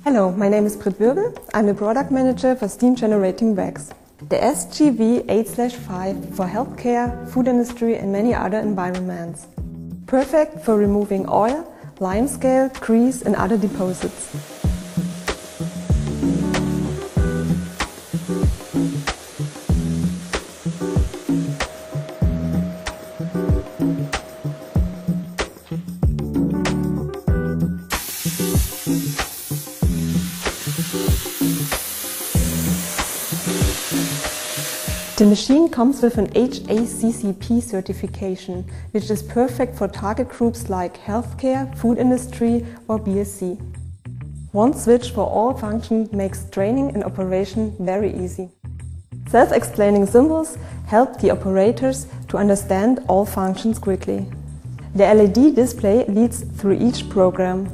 Hello, my name is Britt Wirbel. I'm a product manager for steam generating wax. The SGV 8/5 for healthcare, food industry and many other environments. Perfect for removing oil, limescale, grease and other deposits. The machine comes with an HACCP certification, which is perfect for target groups like healthcare, food industry or BSc. One switch for all functions makes training and operation very easy. Self-explaining symbols help the operators to understand all functions quickly. The LED display leads through each program.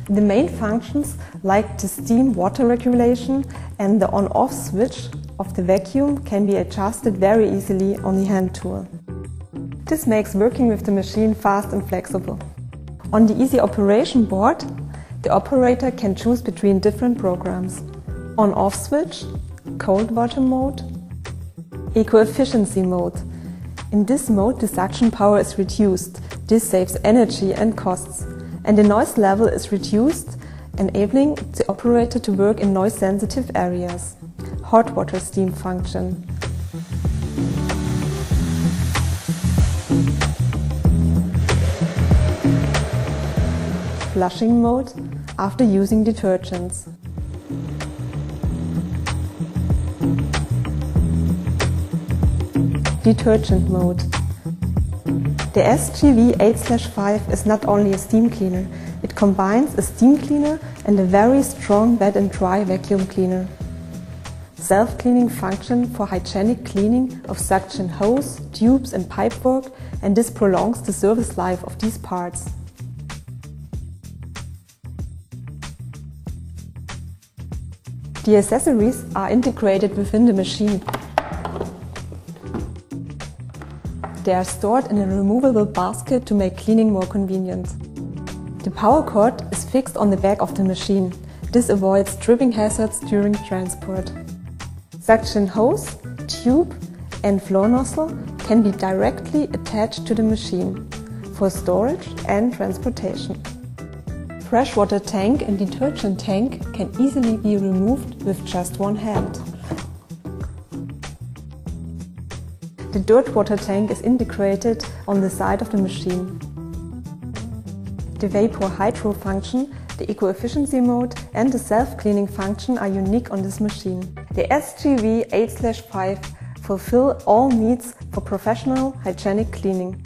The main functions like the steam water regulation and the on-off switch of the vacuum can be adjusted very easily on the hand tool. This makes working with the machine fast and flexible. On the easy operation board, the operator can choose between different programs: on-off switch, cold water mode, eco-efficiency mode. In this mode, the suction power is reduced. This saves energy and costs, and the noise level is reduced, enabling the operator to work in noise-sensitive areas. Hot water steam function. Flushing mode after using detergents. Detergent mode. The SGV 8/5 is not only a steam cleaner, it combines a steam cleaner and a very strong wet and dry vacuum cleaner. Self-cleaning function for hygienic cleaning of suction hose, tubes and pipework, and this prolongs the service life of these parts. The accessories are integrated within the machine. They are stored in a removable basket to make cleaning more convenient. The power cord is fixed on the back of the machine. This avoids tripping hazards during transport. Suction hose, tube and floor nozzle can be directly attached to the machine for storage and transportation. Freshwater tank and detergent tank can easily be removed with just one hand. The dirt water tank is integrated on the side of the machine. The vapor hydro function, the eco-efficiency mode and the self-cleaning function are unique on this machine. The SGV 8/5 fulfill all needs for professional hygienic cleaning.